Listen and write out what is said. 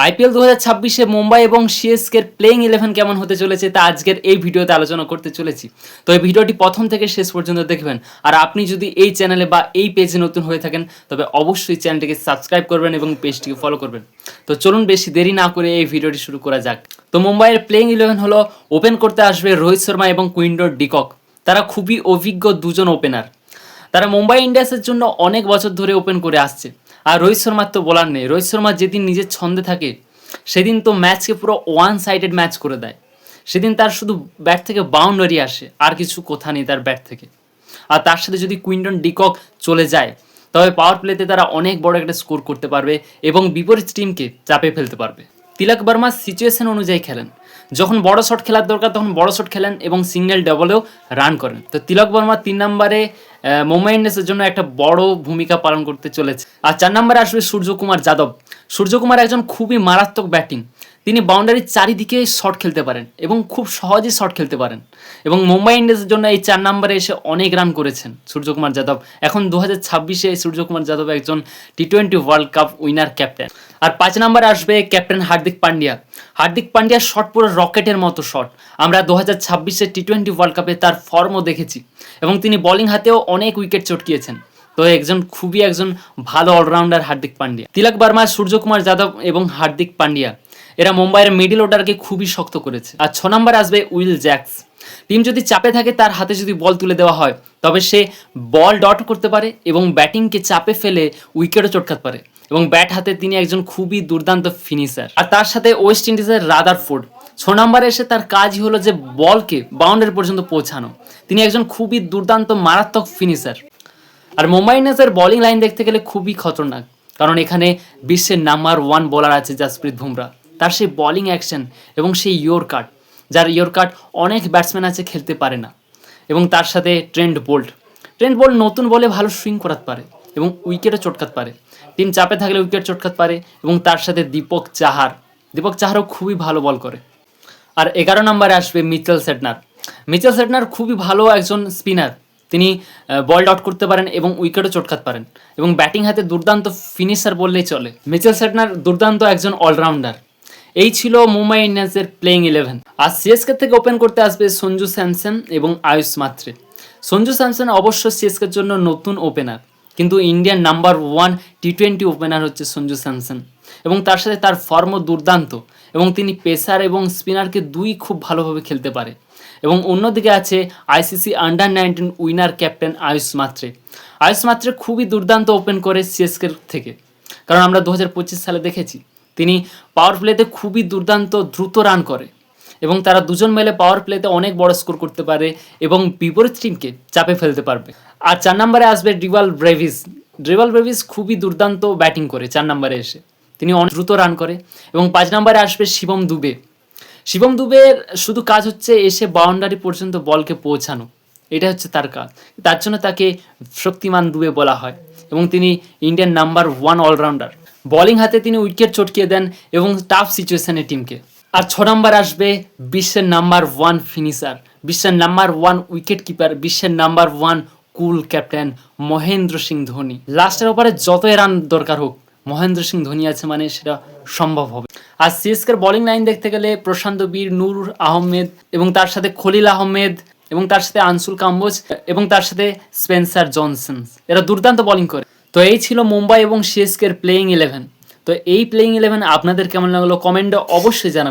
IPL 2026-এ Mumbai এবং সিএসকের playing 11 কেমন হতে চলেছে তা আজকের এই ভিডিওতে আলোচনা করতে চলেছি। তো এই ভিডিওটি প্রথম থেকে শেষ পর্যন্ত দেখবেন। আর আপনি যদি এই চ্যানেলে বা এই পেজে নতুন হয়ে থাকেন তবে অবশ্যই চ্যানেলটিকে সাবস্ক্রাইব করবেন এবং পেজটিকে ফলো করবেন। তো চলুন বেশি দেরি না করে এই ভিডিওটি শুরু করা যাক। তো মুম্বাইয়ের প্লেইং 11 হলো ওপেন করতে আসবে রোহিত শর্মা এবং কুইন্টন ডিকক। তারা খুবই অভিজ্ঞ দুজন ওপেনার। তারা মুম্বাই ইন্ডিয়ান্সের জন্য অনেক বছর ধরে ওপেন করে আসছে। আর রোহিত শর্মার তো বলার নেই। রোহিত শর্মা যেদিন নিজের ছন্দে থাকে সেদিন তো ম্যাচকে পুরো ওয়ান সাইডেড ম্যাচ করে দেয়। সেদিন তার শুধু ব্যাট থেকে বাউন্ডারি আসে, আর কিছু কথা নেই তার ব্যাট থেকে। আর তার সাথে যদি কুইন্টন ডিকক চলে যায় তবে পাওয়ার প্লেতে তারা অনেক বড় একটা স্কোর করতে পারবে এবং বিপরীত টিমকে চাপে ফেলতে পারবে। তিলক বর্মা সিচুয়েশন অনুযায়ী খেলেন। যখন বড় শট খেলার দরকার তখন বড় শট খেলেন এবং সিঙ্গেল ডবলেও রান করেন। তো তিলক বর্মা 3 নম্বরে মুম্বাই ইন্ডিয়ান্সের জন্য একটা বড় ভূমিকা পালন করতে চলেছে। আর 4 নম্বরে আসবে সূর্যকুমার যাদব। সূর্যকুমার একজন খুবই মারাত্মক ব্যাটিং। তিনি বাউন্ডারির চারিদিকে শট খেলতে পারেন এবং খুব সহজেই শট খেলতে পারেন এবং মুম্বাই ইন্ডিয়ান্সের জন্য এই 4 নম্বরে এসে অনেক রান করেছেন সূর্যকুমার যাদব। এখন 2026-এ সূর্যকুমার যাদব একজন টি20 ওয়ার্ল্ড কাপ উইনার ক্যাপ্টেন। আর 5 নম্বরে আসবে ক্যাপ্টেন হার্দিক পান্ডিয়া। হার্দিক পান্ডিয়ার শট পুরো রকেটের মতো শট। আমরা 2026-এ টি20 ওয়ার্ল্ড কাপে তার ফর্মও দেখেছি এবং তিনি বোলিং হাতেও অনেক উইকেট চটকিয়েছেন। তো খুবই একজন ভালো অলরাউন্ডার হার্দিক পান্ডিয়া। তিলক বর্মা, সূর্যকুমার যাদব এবং হার্দিক পান্ডিয়া এরা মুম্বাইয়ের মিডল অর্ডারকে খুবই শক্ত করেছে। আর 6 নম্বরে আসবে উইল জ্যাকস। টিম যদি চাপে থাকে তার হাতে যদি বল তুলে দেওয়া হয় তবে সে বল ডট করতে পারে এবং ব্যাটিংকে চাপে ফেলে উইকেটও চটকাতে পারে এবং ব্যাট হাতে তিনি একজন খুবই দুর্দান্ত ফিনিশার। আর তার সাথে ওয়েস্ট ইন্ডিজের রাদারফোর্ড 6 নম্বরে এসে তার কাজই হলো যে বলকে বাউন্ডারি পর্যন্ত পৌঁছানো। তিনি একজন খুবই দুর্দান্ত মারাত্মক ফিনিশার। আর মুম্বাই ইন্ডিয়ান্সের বোলিং লাইন দেখতে গেলে খুবই খতরনাক, কারণ এখানে বিশ্বের নাম্বার 1 বোলার আছে জাসপ্রীত বুমরা। তার সেই বোলিং অ্যাকশন এবং সেই ইয়র্কার, যার ইয়র্কার অনেক ব্যাটসম্যান আছে খেলতে পারে না। এবং তার সাথে ট্রেন্ট বোল্ট নতুন বলে ভালো সুইং করাতে পারে এবং উইকেটও চটকাতে পারে। টিম চাপে থাকলে উইকেট চটকাতে পারে। এবং তার সাথে দীপক চাহারও খুবই ভালো বল করে। আর 11 নম্বরে আসবে মিচেল সেটনার খুবই ভালো একজন স্পিনার। তিনি বল ডট করতে পারেন এবং উইকেটও চটকাতে পারেন এবং ব্যাটিং হাতে দুর্দান্ত ফিনিশার বললেই চলে। মিচেল সেটনার দুর্দান্ত একজন অলরাউন্ডার। এই ছিল মুম্বাই ইন্ডিয়ান্সের প্লেইং 11। আর সিএসকে থেকে ওপেন করতে আসবে সঞ্জু স্যামসন এবং আয়ুষ মাত্রে। সঞ্জু স্যামসন অবশ্য সিএসকের জন্য নতুন ওপেনার, কিন্তু ইন্ডিয়ান নাম্বার 1 টি20 ওপেনার হচ্ছে সঞ্জু স্যামসন এবং তার সাথে তার ফর্মও দুর্দান্ত এবং তিনি পেসার এবং স্পিনারকে দুই খুব ভালোভাবে খেলতে পারে। এবং অন্যদিকে আছে ICC under-19 winner captain Ayush Mhatre খুবই দুর্দান্ত ওপেন করে সিএসকের থেকে, কারণ আমরা 2025 সালে দেখেছি তিনি পাওয়ার প্লেতে খুবই দুর্দান্ত দ্রুত রান করে এবং তারা দুজন মিলে পাওয়ার প্লেতে অনেক বড় স্কোর করতে পারে এবং বিপরীত টিমকে চাপে ফেলতে পারবে। আর 4 নম্বরে আসবে ড্রিভাল ব্রেভিস খুবই দুর্দান্ত ব্যাটিং করে 4 নম্বরে এসে। তিনি অনেক দ্রুত রান করে। এবং 5 নম্বরে আসবে শিবম দুবের শুধু কাজ হচ্ছে এসে বাউন্ডারি পর্যন্ত বলকে পৌঁছানো। এটা হচ্ছে তার কাজ। তার জন্য তাকে শক্তিমান দুবে বলা হয় এবং তিনি ইন্ডিয়ান নাম্বার 1 অলরাউন্ডার। বোলিং হাতে তিনি উইকেট চটকিয়ে দেন এবং টাফ সিচুয়েশনে টিমকে। আর 6 নম্বর আসবে বিশ্বের নাম্বার 1 ফিনিশার, বিশ্বের নাম্বার 1 উইকেট কিপার, বিশ্বের নাম্বার 1 কুল ক্যাপ্টেন মহেন্দ্র সিং ধোনি। লাস্টের ওভারে যতই রান দরকার হোক মহেন্দ্র সিং ধোনি আছে মানে সেটা সম্ভব হবে। আর সিএসকের বোলিং লাইন দেখতে গেলে প্রশান্ত বীর, নূর আহমেদ এবং তার সাথে খলিল আহমেদ এবং তার সাথে আনসুল কাম্বোজ এবং তার সাথে স্পেন্সার জনসন, এরা দুর্দান্ত বোলিং করে। তো এই ছিল মুম্বাই এবং সিএসকের প্লেইং 11। তো এই প্লেইং 11 আপনাদের কেমন লাগলো কমেন্টে অবশ্যই জানাবেন।